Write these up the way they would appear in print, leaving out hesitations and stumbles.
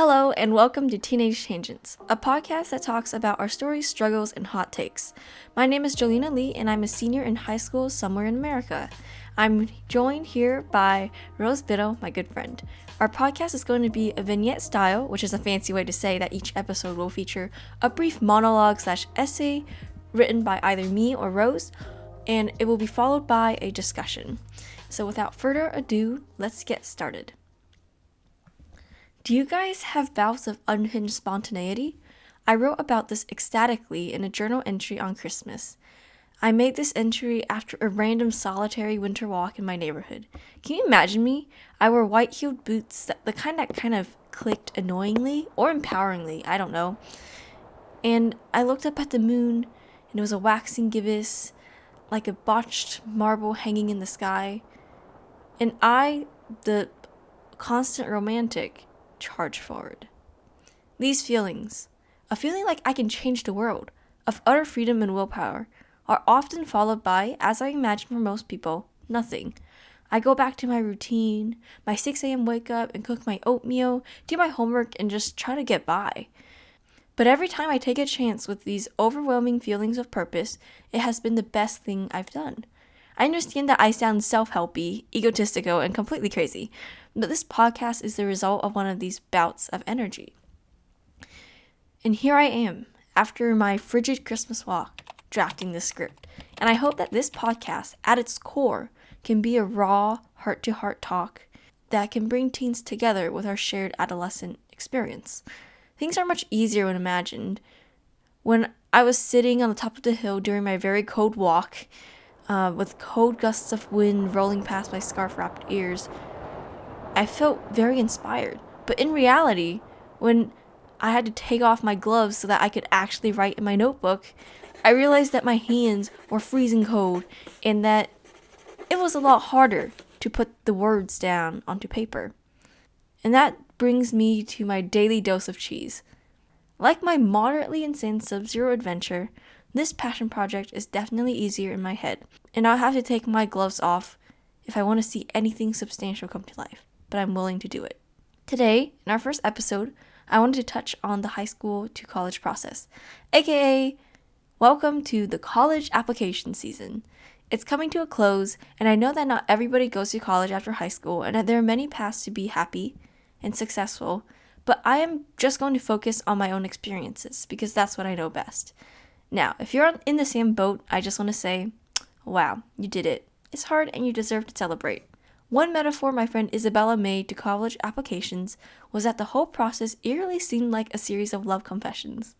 Hello, and welcome to Teenage Tangents, a podcast that talks about our stories, struggles, and hot takes. My name is Jolinna Li, and I'm a senior in high school somewhere in America. I'm joined here by Rose Biddle, my good friend. Our podcast is going to be a vignette style, which is a fancy way to say that each episode will feature a brief monologue/essay written by either me or Rose, and it will be followed by a discussion. So without further ado, let's get started. Do you guys have bouts of unhinged spontaneity? I wrote about this ecstatically in a journal entry on Christmas. I made this entry after a random solitary winter walk in my neighborhood. Can you imagine me? I wore white-heeled boots, the kind that kind of clicked annoyingly or empoweringly, I don't know. And I looked up at the moon, and it was a waxing gibbous, like a botched marble hanging in the sky. And I, the constant romantic, charge forward. These feelings, a feeling like I can change the world, of utter freedom and willpower, are often followed by, as I imagine for most people, nothing. I go back to my routine, my 6 a.m. wake up and cook my oatmeal, do my homework, and just try to get by. But every time I take a chance with these overwhelming feelings of purpose, it has been the best thing I've done. I understand that I sound self-helpy, egotistical, and completely crazy, but this podcast is the result of one of these bouts of energy. And here I am, after my frigid Christmas walk, drafting this script. And I hope that this podcast, at its core, can be a raw, heart-to-heart talk that can bring teens together with our shared adolescent experience. Things are much easier when imagined. When I was sitting on the top of the hill during my very cold walk, with cold gusts of wind rolling past my scarf-wrapped ears, I felt very inspired. But in reality, when I had to take off my gloves so that I could actually write in my notebook, I realized that my hands were freezing cold and that it was a lot harder to put the words down onto paper. And that brings me to my daily dose of cheese. Like my moderately insane Sub-Zero adventure, this passion project is definitely easier in my head, and I'll have to take my gloves off if I want to see anything substantial come to life, but I'm willing to do it. Today, in our first episode, I wanted to touch on the high school to college process, aka welcome to the college application season. It's coming to a close, and I know that not everybody goes to college after high school, and that there are many paths to be happy and successful, but I am just going to focus on my own experiences, because that's what I know best. Now, if you're in the same boat, I just want to say, wow, you did it. It's hard and you deserve to celebrate. One metaphor my friend Isabella made to college applications was that the whole process eerily seemed like a series of love confessions.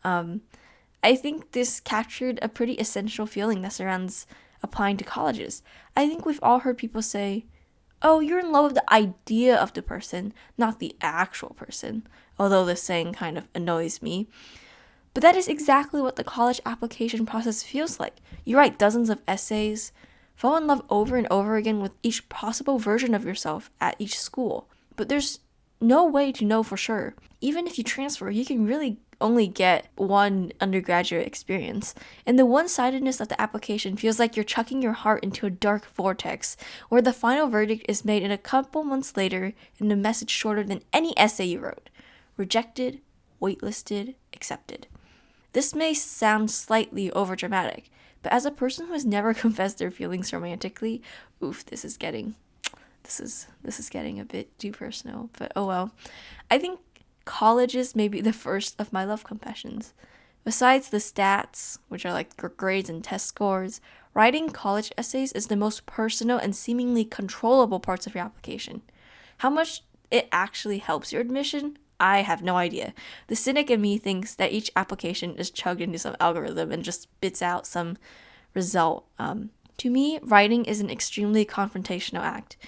I think this captured a pretty essential feeling that surrounds applying to colleges. I think we've all heard people say, oh, you're in love with the idea of the person, not the actual person, although this saying kind of annoys me. But that is exactly what the college application process feels like. You write dozens of essays, fall in love over and over again with each possible version of yourself at each school. But there's no way to know for sure. Even if you transfer, you can really only get one undergraduate experience. And the one-sidedness of the application feels like you're chucking your heart into a dark vortex, where the final verdict is made in a couple months later in a message shorter than any essay you wrote. Rejected, waitlisted, accepted. This may sound slightly overdramatic, but as a person who has never confessed their feelings romantically, this is getting a bit too personal, but oh well. I think colleges may be the first of my love confessions. Besides the stats, which are like grades and test scores, writing college essays is the most personal and seemingly controllable parts of your application. How much it actually helps your admission, I have no idea. The cynic in me thinks that each application is chugged into some algorithm and just spits out some result. To me, writing is an extremely confrontational act.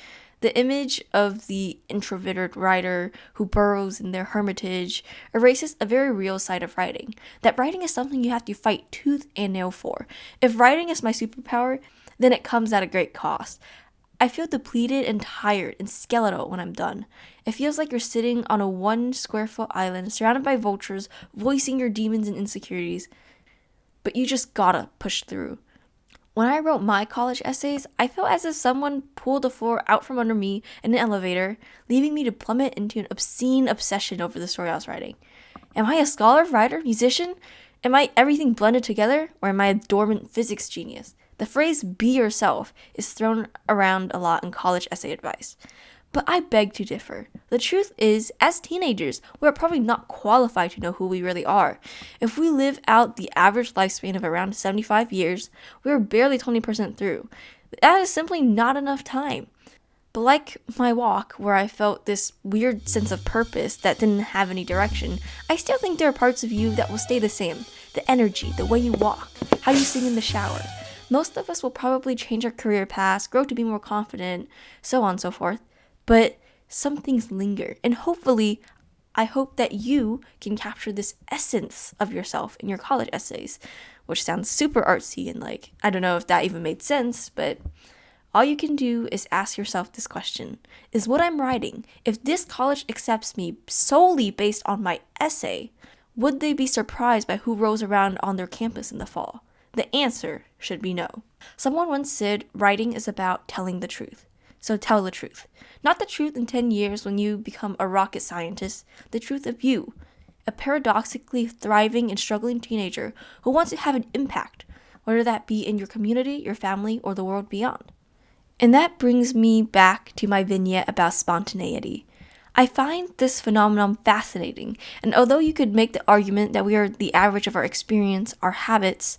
The image of the introverted writer who burrows in their hermitage erases a very real side of writing. That writing is something you have to fight tooth and nail for. If writing is my superpower, then it comes at a great cost. I feel depleted and tired and skeletal when I'm done. It feels like you're sitting on a 1 square foot island surrounded by vultures voicing your demons and insecurities, but you just gotta push through. When I wrote my college essays, I felt as if someone pulled the floor out from under me in an elevator, leaving me to plummet into an obscene obsession over the story I was writing. Am I a scholar, writer, musician? Am I everything blended together, or am I a dormant physics genius? The phrase "be yourself" is thrown around a lot in college essay advice. But I beg to differ. The truth is, as teenagers, we are probably not qualified to know who we really are. If we live out the average lifespan of around 75 years, we are barely 20% through. That is simply not enough time. But like my walk, where I felt this weird sense of purpose that didn't have any direction, I still think there are parts of you that will stay the same. The energy, the way you walk, how you sing in the shower. Most of us will probably change our career paths, grow to be more confident, so on and so forth. But some things linger, and hopefully, I hope that you can capture this essence of yourself in your college essays, which sounds super artsy and I don't know if that even made sense, but all you can do is ask yourself this question. Is what I'm writing, if this college accepts me solely based on my essay, would they be surprised by who rolls around on their campus in the fall? The answer should be no. Someone once said writing is about telling the truth. So tell the truth. Not the truth in 10 years when you become a rocket scientist, the truth of you, a paradoxically thriving and struggling teenager who wants to have an impact, whether that be in your community, your family, or the world beyond. And that brings me back to my vignette about spontaneity. I find this phenomenon fascinating, and although you could make the argument that we are the average of our experience, our habits,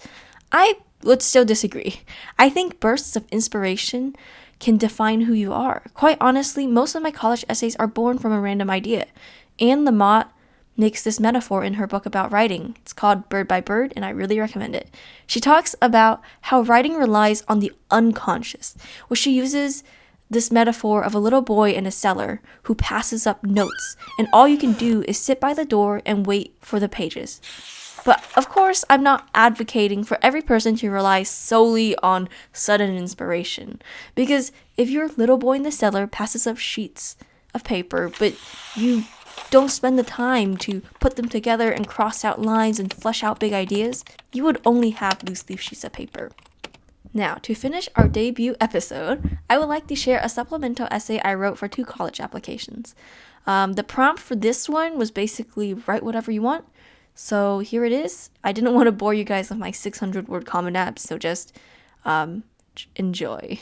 I would still disagree. I think bursts of inspiration can define who you are. Quite honestly, most of my college essays are born from a random idea. Anne Lamott makes this metaphor in her book about writing. It's called Bird by Bird, and I really recommend it. She talks about how writing relies on the unconscious, where she uses this metaphor of a little boy in a cellar who passes up notes, and all you can do is sit by the door and wait for the pages. But of course, I'm not advocating for every person to rely solely on sudden inspiration. Because if your little boy in the cellar passes up sheets of paper, but you don't spend the time to put them together and cross out lines and flesh out big ideas, you would only have loose leaf sheets of paper. Now, to finish our debut episode, I would like to share a supplemental essay I wrote for 2 college applications. The prompt for this one was basically write whatever you want. So here it is. I didn't want to bore you guys with my 600-word Common Apps, so just enjoy.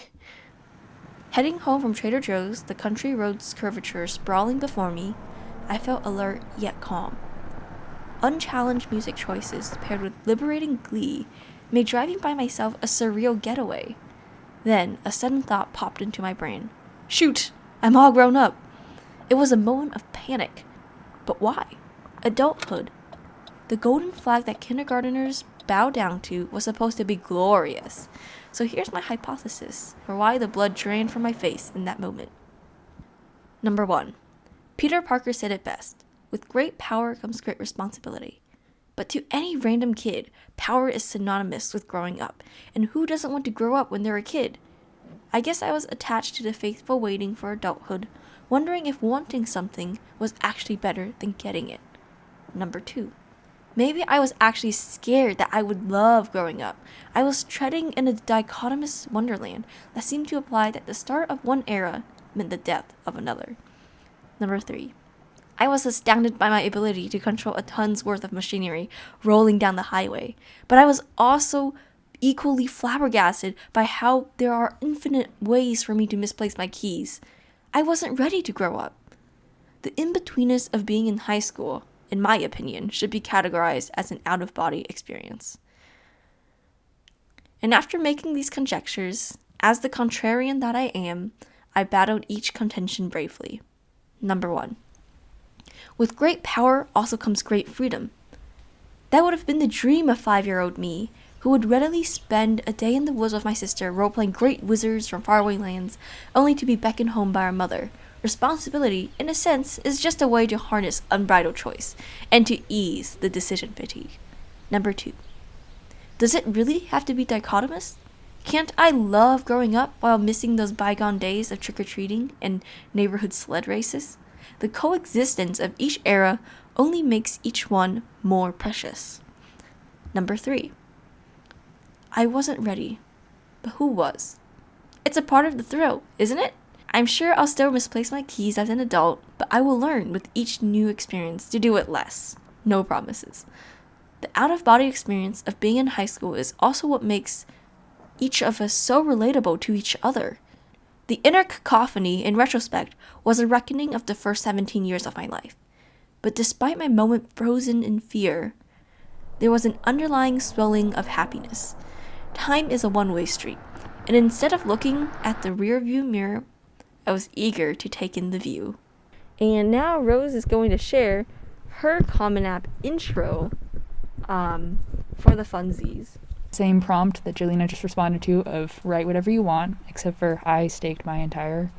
Heading home from Trader Joe's, the country road's curvature sprawling before me, I felt alert yet calm. Unchallenged music choices paired with liberating glee made driving by myself a surreal getaway. Then a sudden thought popped into my brain. Shoot! I'm all grown up! It was a moment of panic. But why? Adulthood. The golden flag that kindergarteners bow down to was supposed to be glorious. So here's my hypothesis for why the blood drained from my face in that moment. Number 1. Peter Parker said it best. With great power comes great responsibility. But to any random kid, power is synonymous with growing up. And who doesn't want to grow up when they're a kid? I guess I was attached to the faithful waiting for adulthood, wondering if wanting something was actually better than getting it. Number 2. Maybe I was actually scared that I would love growing up. I was treading in a dichotomous wonderland that seemed to imply that the start of one era meant the death of another. Number 3. I was astounded by my ability to control a ton's worth of machinery rolling down the highway, but I was also equally flabbergasted by how there are infinite ways for me to misplace my keys. I wasn't ready to grow up. The in-betweenness of being in high school, in my opinion, should be categorized as an out-of-body experience. And after making these conjectures, as the contrarian that I am, I battled each contention bravely. Number 1. With great power also comes great freedom. That would have been the dream of 5-year-old me, who would readily spend a day in the woods with my sister role-playing great wizards from faraway lands, only to be beckoned home by our mother. Responsibility, in a sense, is just a way to harness unbridled choice, and to ease the decision fatigue. Number 2. Does it really have to be dichotomous? Can't I love growing up while missing those bygone days of trick-or-treating and neighborhood sled races? The coexistence of each era only makes each one more precious. Number 3. I wasn't ready. but who was? It's a part of the thrill, isn't it? I'm sure I'll still misplace my keys as an adult, but I will learn with each new experience to do it less. No promises. The out-of-body experience of being in high school is also what makes each of us so relatable to each other. The inner cacophony, in retrospect, was a reckoning of the first 17 years of my life. But despite my moment frozen in fear, there was an underlying swelling of happiness. Time is a one-way street, and instead of looking at the rearview mirror, I was eager to take in the view. And now Rose is going to share her Common App intro for the funsies. Same prompt that Jolinna just responded to of write whatever you want, except for I staked my entire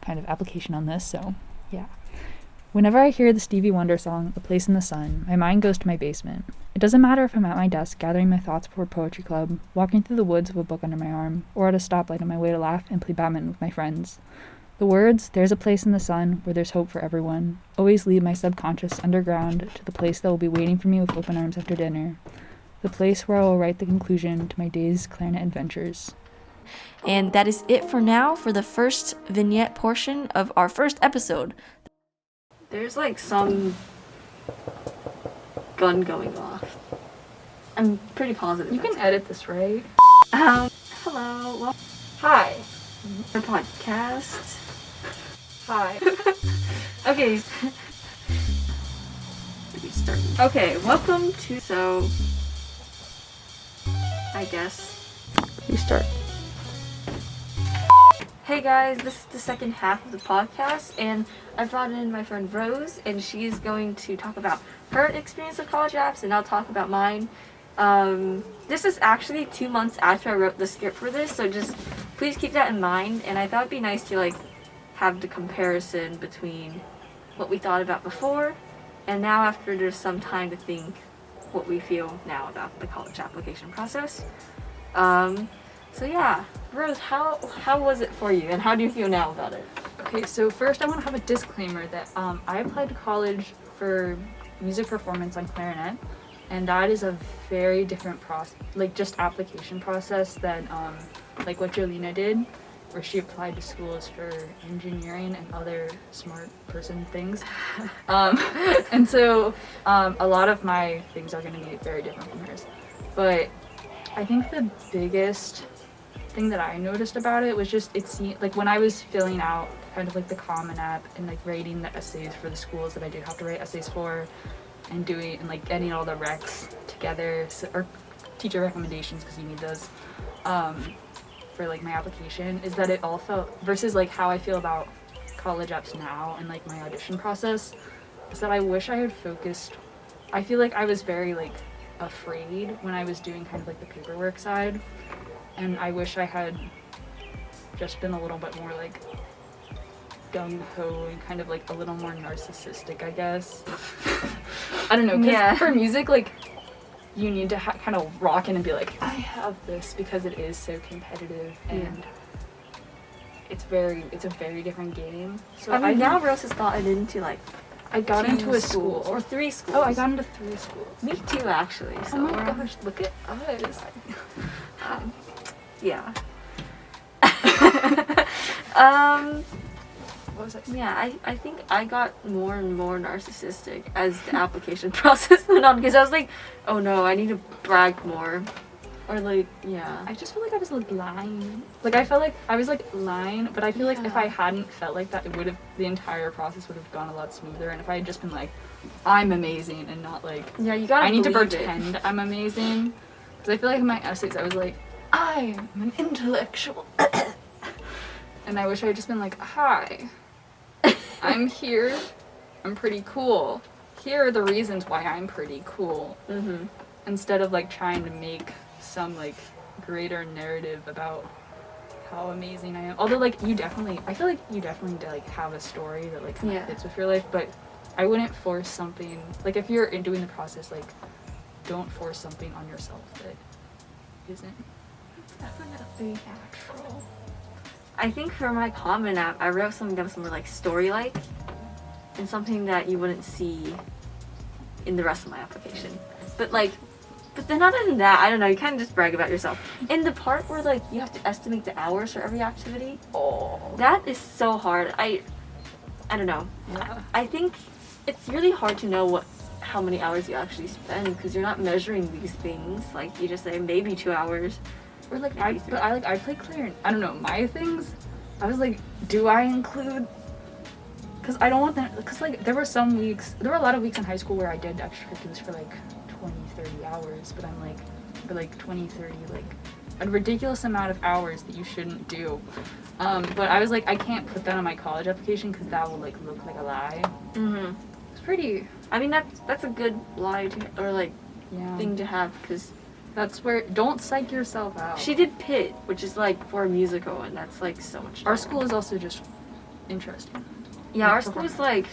kind of application on this, so yeah. Whenever I hear the Stevie Wonder song, A Place in the Sun, my mind goes to my basement. It doesn't matter if I'm at my desk gathering my thoughts before poetry club, walking through the woods with a book under my arm, or at a stoplight on my way to laugh and play badminton with my friends. The words, there's a place in the sun where there's hope for everyone, always lead my subconscious underground to the place that will be waiting for me with open arms after dinner. The place where I will write the conclusion to my day's clarinet adventures. And that is it for now for the first vignette portion of our first episode. There's like some gun going off. I'm pretty positive. You can edit this, right? Hello. Well, Hi. our podcast. Hi. Okay. Okay, welcome to, so I guess we start. Hey guys, this is the second half of the podcast, and I brought in my friend Rose, and she's going to talk about her experience with college apps, and I'll talk about mine. This is actually 2 months after I wrote the script for this, so just please keep that in mind, and I thought it'd be nice to like have the comparison between what we thought about before and now after there's some time to think what we feel now about the college application process. So yeah, Rose, how was it for you, and how do you feel now about it? Okay, so first I want to have a disclaimer that I applied to college for music performance on clarinet, and that is a very different process, like just application process than like what Jolinna did, where she applied to schools for engineering and other smart person things. And so a lot of my things are going to be very different from hers. But I think the biggest thing that I noticed about it was just it seemed like when I was filling out kind of like the Common App and like writing the essays for the schools that I did have to write essays for, and doing and like getting all the recs together, or teacher recommendations because you need those for like my application, is that it all felt versus like how I feel about college apps now and like my audition process, is that I wish I had focused. I feel like I was very like afraid when I was doing kind of like the paperwork side, and I wish I had just been a little bit more like gung-ho and kind of like a little more narcissistic, I guess. I don't know, because for music, like, you need to kind of rock in and be like, I have this, because it is so competitive, and it's a very different game. So I mean, now Rose has gotten into like I got into a school. or 3 schools. Oh, I got into 3 schools. Me too, actually. So oh my gosh, look at us. Yeah. What was I saying? Yeah, I think I got more and more narcissistic as the application process went on, because I was like, oh no, I need to brag more. Or like, yeah. I just feel like I was like lying. Like I felt like I was like lying, but I feel like if I hadn't felt like that, the entire process would have gone a lot smoother. And if I had just been like, I'm amazing, and not like, yeah, you gotta I need to believe pretend I'm amazing. Because I feel like in my essays I was like, I am an intellectual. And I wish I had just been like, hi, I'm here, I'm pretty cool. Here are the reasons why I'm pretty cool. Mm-hmm. Instead of like trying to make some like greater narrative about how amazing I am. Although like I feel like you definitely like have a story that like kind of fits with your life, but I wouldn't force something, like if you're doing the process, like don't force something on yourself that isn't definitely natural. I think for my Common App, I wrote something that was more like story-like, and something that you wouldn't see in the rest of my application. But like, But then other than that, I don't know, you kind of just brag about yourself. In the part where, like, you have to estimate the hours for every activity, that is so hard. I don't know. Yeah. I think it's really hard to know how many hours you actually spend because you're not measuring these things. Like, you just say maybe 2 hours. Or, like, I play clarinet. I don't know, my things, I was like, do I include... Because I don't want that... Because, like, there were a lot of weeks in high school where I did extracurriculars for, like, 20, 30 hours, but I'm like, for like 20, 30, like a ridiculous amount of hours that you shouldn't do. But I was like, I can't put that on my college application because that will like look like a lie. Mm-hmm. It's pretty. I mean, that's a good lie thing to have because that's where, don't psych yourself out. She did Pitt, which is like for a musical, and that's like so much. Our school is also just interesting. Yeah, our school is like,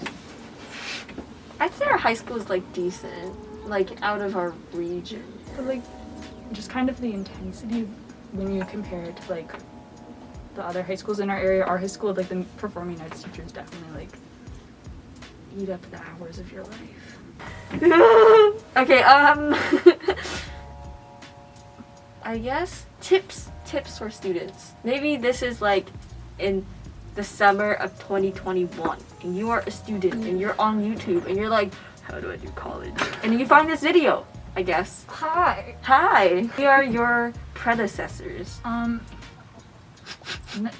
I'd say our high school is like decent. Like, out of our region. But, like, just kind of the intensity when you compare it to, like, the other high schools in our area. Our high school, like, the performing arts teachers definitely, like, eat up the hours of your life. Okay, I guess tips for students. Maybe this is, like, in the summer of 2021, and you are a student, and you're on YouTube, and you're like, how do I do college? And you find this video, I guess. Hi. We are your predecessors.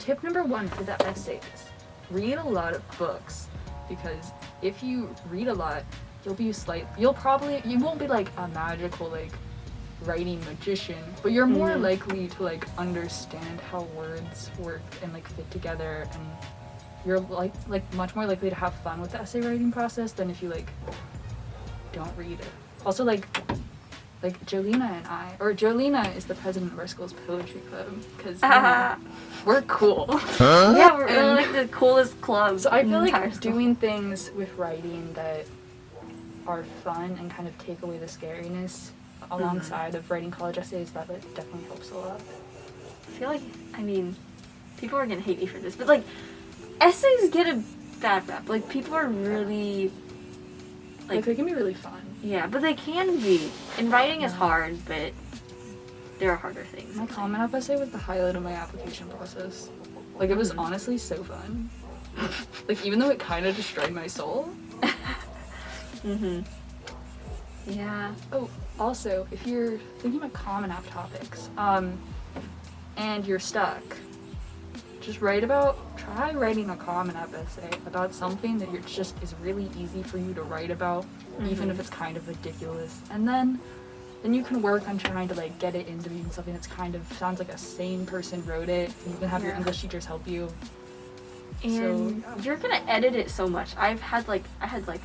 Tip number 1 for the essays. Read a lot of books. Because if you read a lot, you won't be like a magical, like, writing magician, but you're more likely to, like, understand how words work and, like, fit together, and you're like much more likely to have fun with the essay writing process than if you like don't read it. Also, like Jolinna Jolinna is the president of our school's poetry club because we're cool. Huh? Yeah, we're like the coolest club. So I feel like doing things with writing that are fun and kind of take away the scariness alongside of writing college essays, that definitely helps a lot. I feel like, I mean, people are gonna hate me for this, but like, essays get a bad rap. Like, people are really like they can be really fun. Yeah, but they can be. And writing is hard, but there are harder things. My Common App essay was the highlight of my application process. Like, it was honestly so fun. Like, even though it kind of destroyed my soul. Yeah. Oh, also, if you're thinking about Common App topics, and you're stuck, just try writing a Common App essay about something that is really easy for you to write about, even if it's kind of ridiculous. And then you can work on trying to like get it into being something that's kind of sounds like a sane person wrote it, and you can have your English teachers help you. And you're gonna edit it so much. I had like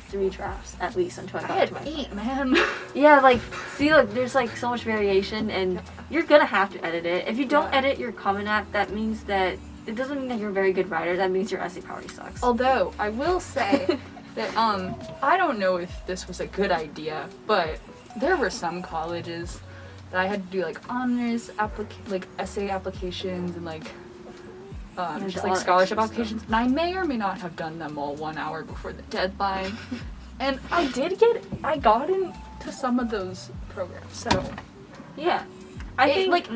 3 drafts at least until I got to my 8, man. Yeah, like, see, look, there's like so much variation, and you're gonna have to edit it. If you don't edit your Common App, that means that it doesn't mean that you're a very good writer. That means your essay probably sucks. Although I will say that I don't know if this was a good idea, but there were some colleges that I had to do like honors essay applications and like just like scholarship applications, and I may or may not have done them all 1 hour before the deadline. And I got into some of those programs. So yeah, I think like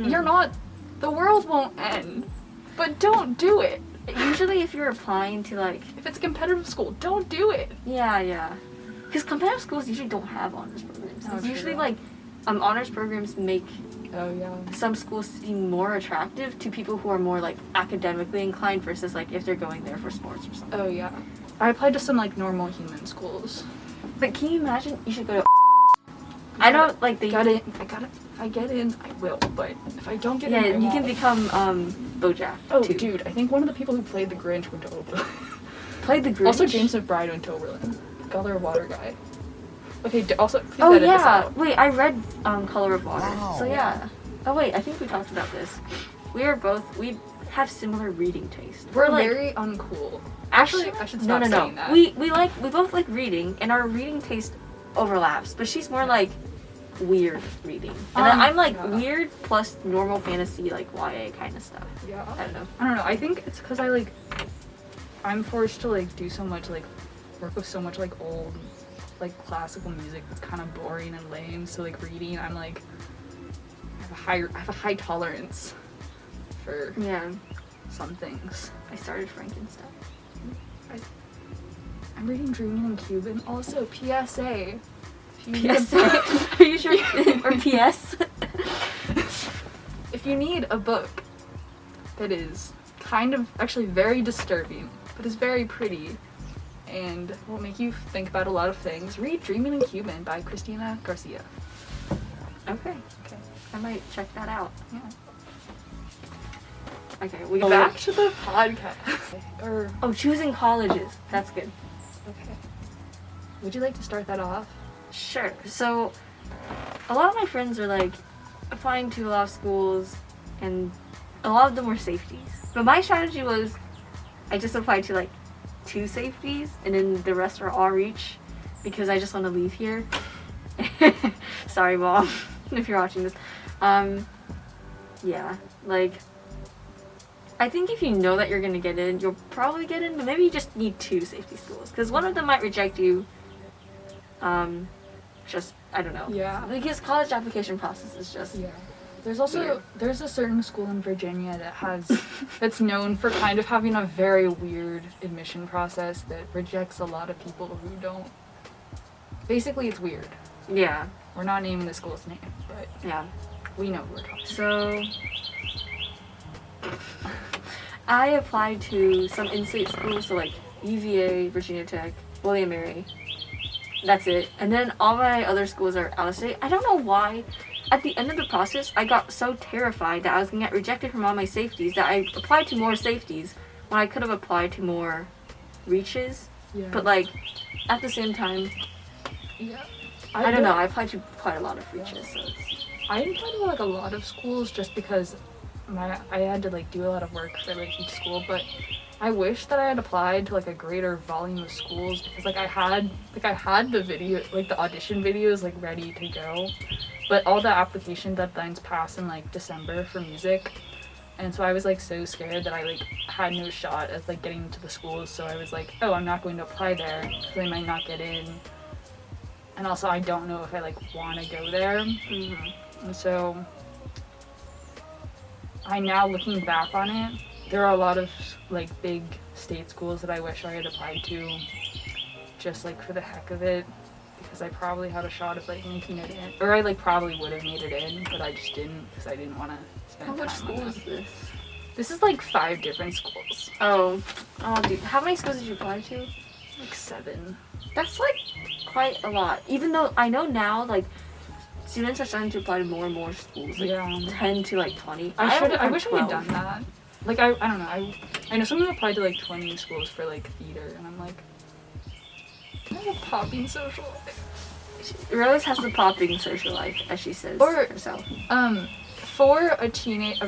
the world won't end, but don't do it. Usually if you're applying to like, if it's a competitive school, don't do it. Yeah. Because competitive schools usually don't have honors programs. It's usually like honors programs make some schools seem more attractive to people who are more like academically inclined versus like if they're going there for sports or something. Oh yeah. I applied to some like normal human schools. But can you imagine you should go to I don't like the if I get in, I will, but if I don't get in, yeah, you can become Bojack. Oh too. Dude, I think one of the people who played the Grinch went to Oberlin. Played the Grinch? Also James McBride went to Oberlin. Color of Water guy. Okay, also please oh edit yeah, this out. wait, I read Color of Water. Wow. So yeah. Oh wait, I think we talked about this. We have similar reading taste. We're like very uncool. Actually, I should stop saying that. We both like reading, and our reading taste overlaps. But she's more like weird reading, and I'm like weird plus normal fantasy, like YA kind of stuff. Yeah. I don't know. I think it's because I'm forced to like do so much like work with so much like old like classical music that's kind of boring and lame. So like reading, I'm like I have a high tolerance for some things. I started Frankenstein. I'm reading Dreaming in Cuban. Also, PSA. PSA? Are you sure? Or PS? If you need a book that is kind of actually very disturbing, but is very pretty, and will make you think about a lot of things, read Dreaming in Cuban by Christina Garcia. Okay. I might check that out. Yeah. Okay, we Back to the podcast. Choosing colleges. That's good. Okay. Would you like to start that off? Sure. So, a lot of my friends are like applying to a lot of schools, and a lot of them were safeties. But my strategy was, I just applied to like 2 safeties, and then the rest are all reach, because I just want to leave here. Sorry, Mom, if you're watching this. Yeah, like, I think if you know that you're gonna get in, you'll probably get in, but maybe you just need 2 safety schools, because one of them might reject you. I don't know. Yeah. Because college application process is just... Yeah. There's also, there's a certain school in Virginia that's known for kind of having a very weird admission process that rejects a lot of people who don't. Basically, it's weird. Yeah. We're not naming the school's name, but yeah, we know who we're talking about. So, I applied to some in-state schools, so like UVA, Virginia Tech, William & Mary. That's it. And then all my other schools are out of state. I don't know why. At the end of the process, I got so terrified that I was going to get rejected from all my safeties that I applied to more safeties when I could have applied to more reaches. Yeah. But like, at the same time, yeah. I don't know. I applied to quite a lot of reaches, so it's... I applied to like a lot of schools just because I had to like do a lot of work for like each school, but I wish that I had applied to like a greater volume of schools, because like I had the video, like the audition videos like ready to go, but all the application deadlines pass in like December for music, and so I was like so scared that I like had no shot at like getting into the schools, so I was like, oh, I'm not going to apply there because I might not get in, and also I don't know if I like want to go there. And so now looking back on it, there are a lot of like big state schools that I wish I had applied to just like for the heck of it, because I probably had a shot of like making it in, or I like probably would have made it in, but I just didn't because I didn't want to spend time on How much school is this? This is like 5 different schools. Oh, dude. How many schools did you apply to? Like 7. That's like quite a lot. Even though I know now, like, students are starting to apply to more and more schools. Like 10 to like 20. I wish I had done that. Like I don't know. I know someone applied to like 20 schools for like theater, and I'm like, I have a popping social life. Rose has the popping social life, as she says herself. For a teenager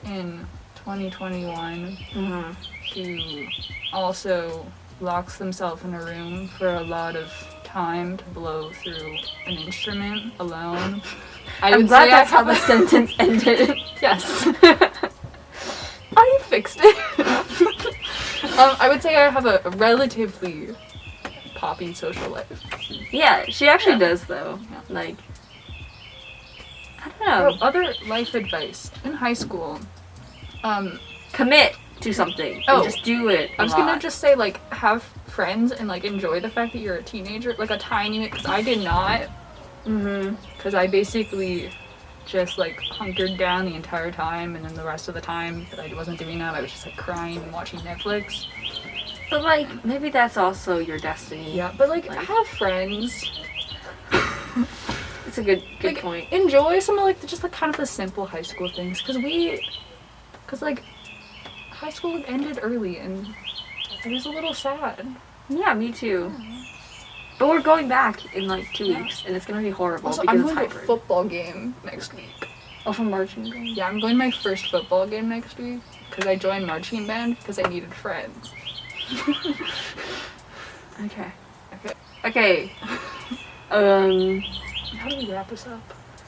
in 2021 who also locks themselves in a room for a lot of time to blow through an instrument alone. I'm glad that's how the sentence ended. Yes. I fixed it. I would say I have a relatively popping social life. Yeah, she actually does though. Yeah. Like, I don't know. Other life advice in high school. Commit to something. And just do it. I was gonna just say, like, have friends and like enjoy the fact that you're a teenager, like a tiny bit, because I did not. Because I basically just like hunkered down the entire time, and then the rest of the time that I wasn't doing that, I was just like crying and watching Netflix. But like, maybe that's also your destiny. Yeah, but like have friends. It's a good like, point. Enjoy some of like just like kind of the simple high school things, because like high school ended early and it was a little sad. Yeah, me too. Yeah. But we're going back in like 2 weeks, and it's gonna be horrible also, because I'm it's going to hybrid. a football game next week. Oh, for marching band? Yeah, I'm going to my first football game next week because I joined marching band because I needed friends. Okay. How do we wrap this up?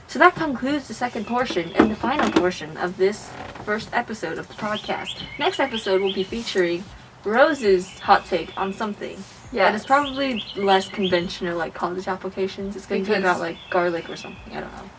So that concludes the second portion and the final portion of this first episode of the podcast. Next episode will be featuring Rose's hot take on something. Yeah. And it's probably less conventional like college applications. It's going to be Because- about like garlic or something. I don't know.